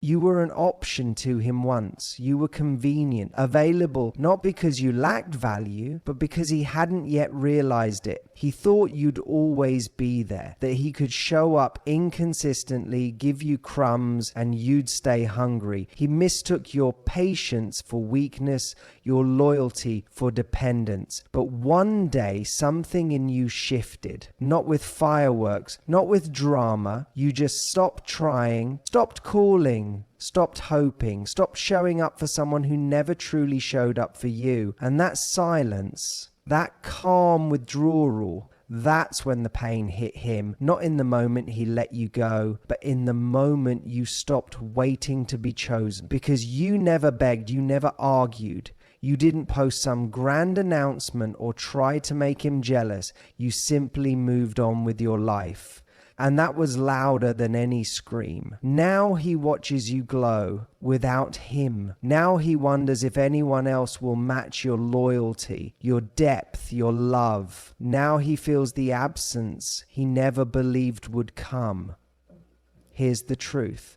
You were an option to him once. You were convenient, available, not because you lacked value, but because he hadn't yet realized it. He thought you'd always be there, that he could show up inconsistently, give you crumbs, and you'd stay hungry. He mistook your patience for weakness, your loyalty for dependence. But one day, something in you shifted. Not with fireworks, not with drama. You just stopped trying, stopped calling, stopped hoping, stopped showing up for someone who never truly showed up for you. And that silence, that calm withdrawal, that's when the pain hit him. Not in the moment he let you go, but in the moment you stopped waiting to be chosen. Because you never begged, you never argued. You didn't post some grand announcement or try to make him jealous. You simply moved on with your life. And that was louder than any scream. Now he watches you glow without him. Now he wonders if anyone else will match your loyalty, your depth, your love. Now he feels the absence he never believed would come. Here's the truth.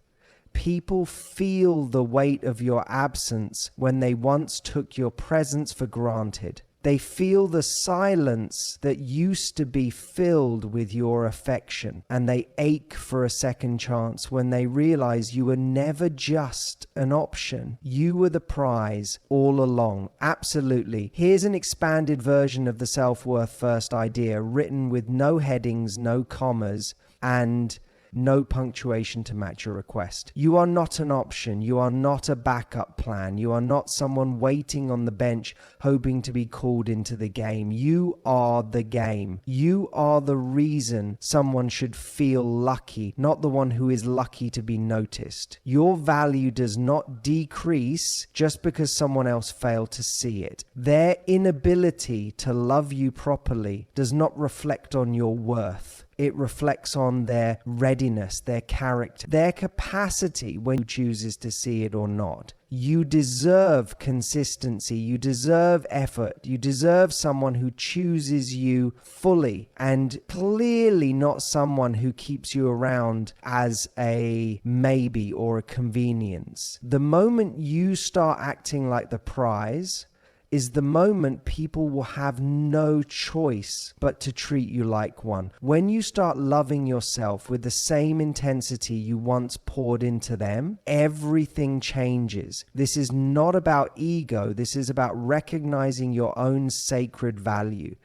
People feel the weight of your absence when they once took your presence for granted. They feel the silence that used to be filled with your affection, and they ache for a second chance when they realize you were never just an option. You were the prize all along. Absolutely. Here's an expanded version of the self-worth first idea, written with no headings, no commas, and no punctuation to match your request. You are not an option. You are not a backup plan. You are not someone waiting on the bench hoping to be called into the game. You are the game. You are the reason someone should feel lucky, not the one who is lucky to be noticed. Your value does not decrease just because someone else failed to see it. Their inability to love you properly does not reflect on your worth. It reflects on their readiness, their character, their capacity when you chooses to see it or not. You deserve consistency. You deserve effort. You deserve someone who chooses you fully, and clearly not someone who keeps you around as a maybe or a convenience. The moment you start acting like the prize is the moment people will have no choice but to treat you like one. When you start loving yourself with the same intensity you once poured into them, everything changes. This is not about ego. This is about recognizing your own sacred value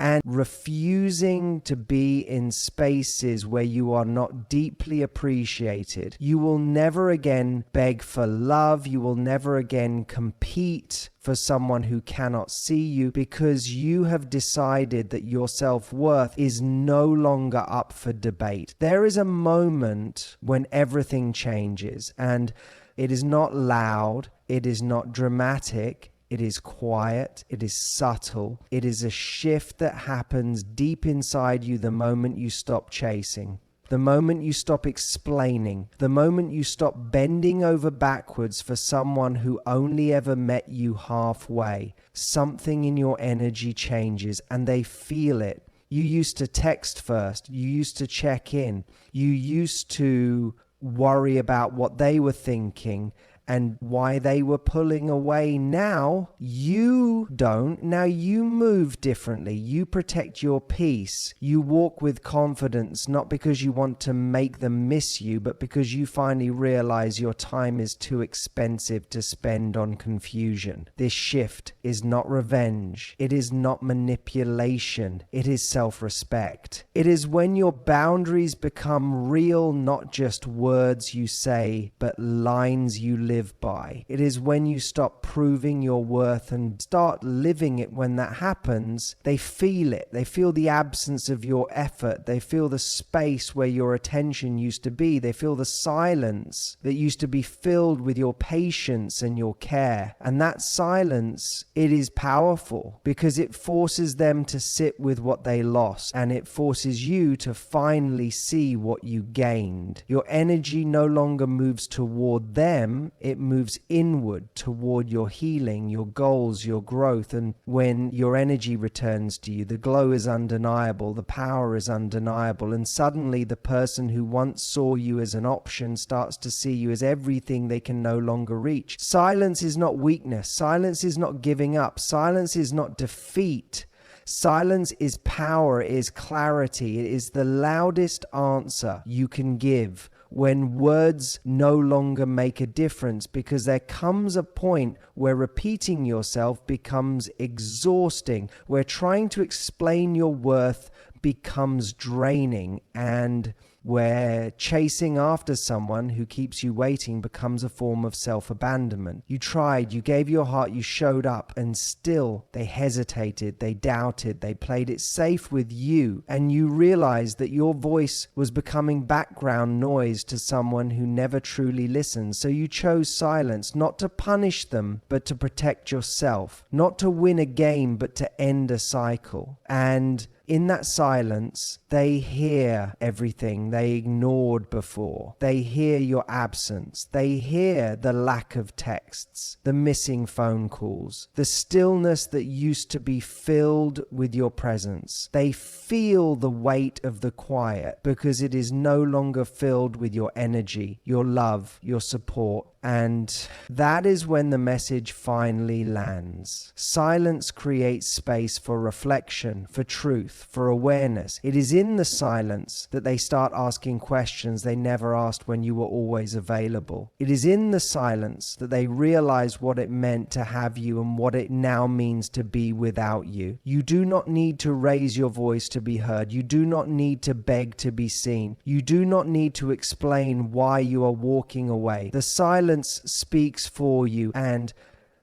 and refusing to be in spaces where you are not deeply appreciated. You will never again beg for love. You will never again compete for someone who cannot see you, because you have decided that your self-worth is no longer up for debate. There is a moment when everything changes, and it is not loud, it is not dramatic. It is quiet, it is subtle, it is a shift that happens deep inside you the moment you stop chasing, the moment you stop explaining, the moment you stop bending over backwards for someone who only ever met you halfway. Something in your energy changes and they feel it. You used to text first, you used to check in, you used to worry about what they were thinking and why they were pulling away. Now you don't. Now you move differently. You protect your peace. You walk with confidence, not because you want to make them miss you, but because you finally realize your time is too expensive to spend on confusion. This shift is not revenge. It is not manipulation. It is self-respect. It is when your boundaries become real, not just words you say, but lines you live by. It is when you stop proving your worth and start living it. When that happens, they feel it. They feel the absence of your effort. They feel the space where your attention used to be. They feel the silence that used to be filled with your patience and your care. And that silence, it is powerful because it forces them to sit with what they lost, and it forces you to finally see what you gained. Your energy no longer moves toward them. it moves inward toward your healing, your goals, your growth. And when your energy returns to you, the glow is undeniable, the power is undeniable, and suddenly the person who once saw you as an option starts to see you as everything they can no longer reach. Silence is not weakness. Silence is not giving up. Silence is not defeat. Silence is power, it is clarity, it is the loudest answer you can give when words no longer make a difference, because there comes a point where repeating yourself becomes exhausting, where trying to explain your worth becomes draining, and where chasing after someone who keeps you waiting becomes a form of self-abandonment. You tried, you gave your heart, you showed up, and still they hesitated, they doubted, they played it safe with you, and you realized that your voice was becoming background noise to someone who never truly listened. So you chose silence, not to punish them, but to protect yourself, not to win a game, but to end a cycle. And in that silence, they hear everything they ignored before. They hear your absence. They hear the lack of texts, the missing phone calls, the stillness that used to be filled with your presence. They feel the weight of the quiet because it is no longer filled with your energy, your love, your support. And that is when the message finally lands. Silence creates space for reflection, for truth, for awareness. It is in the silence that they start asking questions they never asked when you were always available. It is in the silence that they realize what it meant to have you and what it now means to be without you. You do not need to raise your voice to be heard. You do not need to beg to be seen. You do not need to explain why you are walking away. The silence speaks for you, and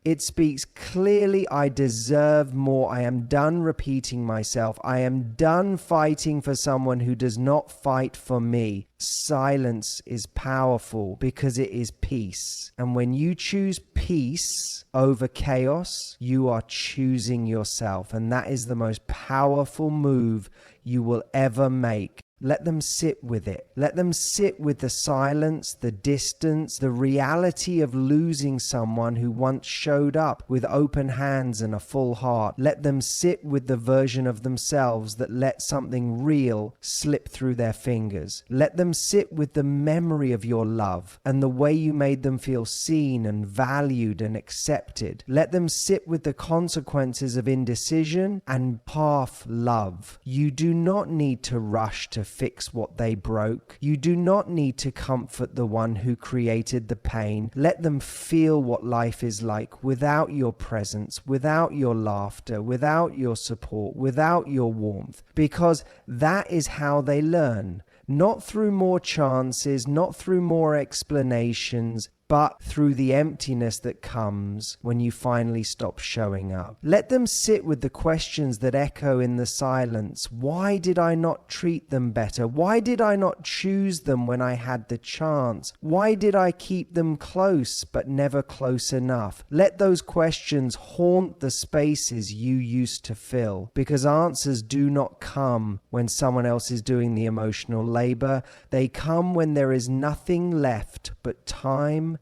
it speaks clearly. I deserve more. I am done repeating myself. I am done fighting for someone who does not fight for me. Silence is powerful because it is peace. And when you choose peace over chaos, you are choosing yourself. And that is the most powerful move you will ever make. Let them sit with it. Let them sit with the silence, the distance, the reality of losing someone who once showed up with open hands and a full heart. Let them sit with the version of themselves that let something real slip through their fingers. Let them sit with the memory of your love and the way you made them feel seen and valued and accepted. Let them sit with the consequences of indecision and path love. You do not need to rush to fix what they broke. You do not need to comfort the one who created the pain. Let them feel what life is like without your presence, without your laughter, without your support, without your warmth, because that is how they learn. Not through more chances, not through more explanations, but through the emptiness that comes when you finally stop showing up. Let them sit with the questions that echo in the silence. Why did I not treat them better? Why did I not choose them when I had the chance? Why did I keep them close but never close enough? Let those questions haunt the spaces you used to fill, because answers do not come when someone else is doing the emotional labor. They come when there is nothing left but time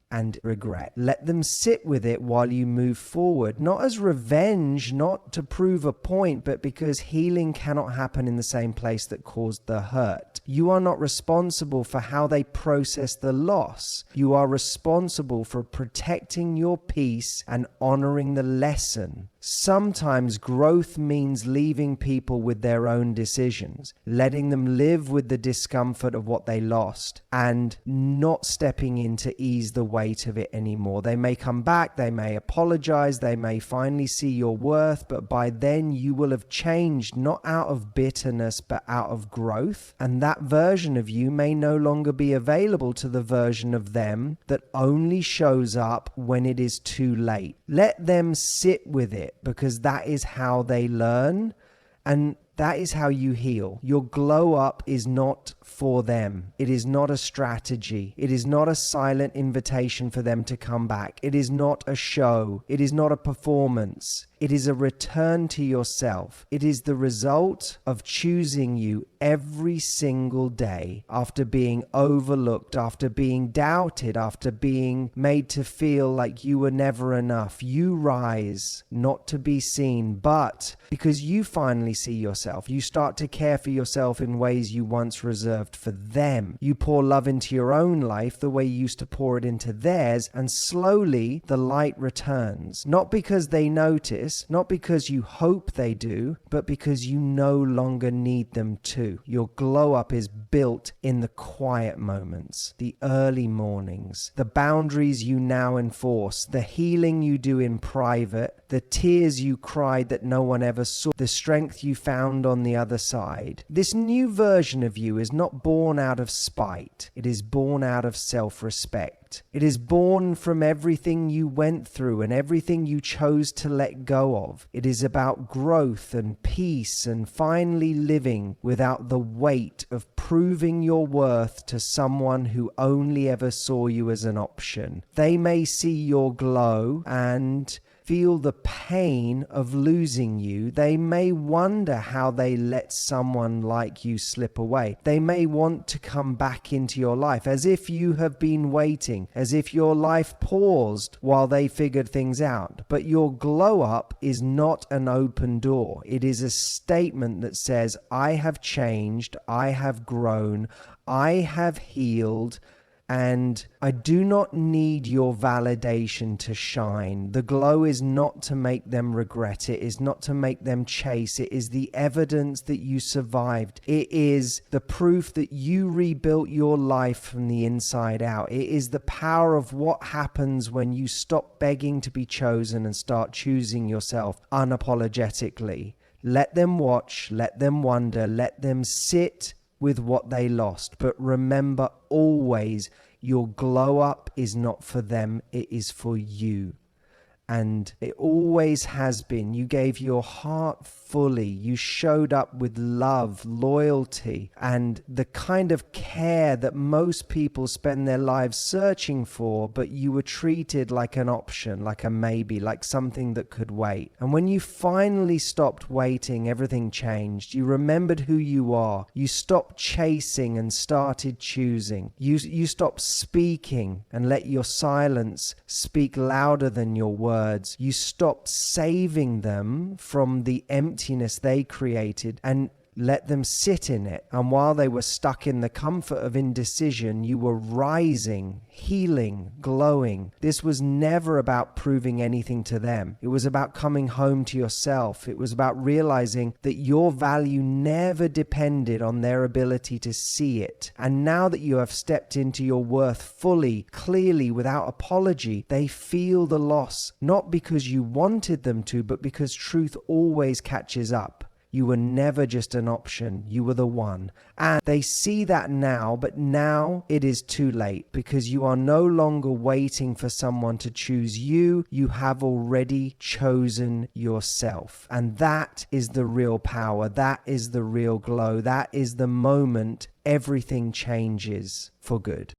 and regret. Let them sit with it while you move forward, not as revenge, not to prove a point, but because healing cannot happen in the same place that caused the hurt. You are not responsible for how they process the loss. You are responsible for protecting your peace and honoring the lesson. Sometimes growth means leaving people with their own decisions, letting them live with the discomfort of what they lost, and not stepping in to ease the weight of it anymore. They may come back, they may apologize, they may finally see your worth, but by then you will have changed, not out of bitterness, but out of growth. And that version of you may no longer be available to the version of them that only shows up when it is too late. Let them sit with it, because that is how they learn, and that is how you heal. Your glow up is not for them. It is not a strategy. It is not a silent invitation for them to come back. It is not a show. It is not a performance. It is a return to yourself. It is the result of choosing you every single day after being overlooked, after being doubted, after being made to feel like you were never enough. You rise not to be seen, but because you finally see yourself, you start to care for yourself in ways you once reserved for them. You pour love into your own life the way you used to pour it into theirs, and slowly the light returns. Not because they notice, not because you hope they do, but because you no longer need them to. Your glow up is built in the quiet moments, the early mornings, the boundaries you now enforce, the healing you do in private, the tears you cried that no one ever saw, the strength you found on the other side. This new version of you is not born out of spite. It is born out of self-respect. It is born from everything you went through and everything you chose to let go of. It is about growth and peace and finally living without the weight of proving your worth to someone who only ever saw you as an option. They may see your glow and feel the pain of losing you. They may wonder how they let someone like you slip away. They may want to come back into your life as if you have been waiting, as if your life paused while they figured things out. But your glow up is not an open door. It is a statement that says, I have changed, I have grown, I have healed, and I do not need your validation to shine. The glow is not to make them regret it. It is not to make them chase. It is the evidence that you survived. It is the proof that you rebuilt your life from the inside out. It is the power of what happens when you stop begging to be chosen and start choosing yourself unapologetically. Let them watch, let them wonder, let them sit with what they lost. But remember always, your glow up is not for them, it is for you. And it always has been. You gave your heart fully. You showed up with love, loyalty, and the kind of care that most people spend their lives searching for, but you were treated like an option, like a maybe, like something that could wait. And when you finally stopped waiting, everything changed. You remembered who you are. You stopped chasing and started choosing. You stopped speaking and let your silence speak louder than your words. You stopped saving them from the emptiness they created and let them sit in it. And while they were stuck in the comfort of indecision, you were rising, healing, glowing. This was never about proving anything to them. It was about coming home to yourself. It was about realizing that your value never depended on their ability to see it. And now that you have stepped into your worth fully, clearly, without apology, they feel the loss, not because you wanted them to, but because truth always catches up. You were never just an option. You were the one. And they see that now, but now it is too late because you are no longer waiting for someone to choose you. You have already chosen yourself. And that is the real power. That is the real glow. That is the moment everything changes for good.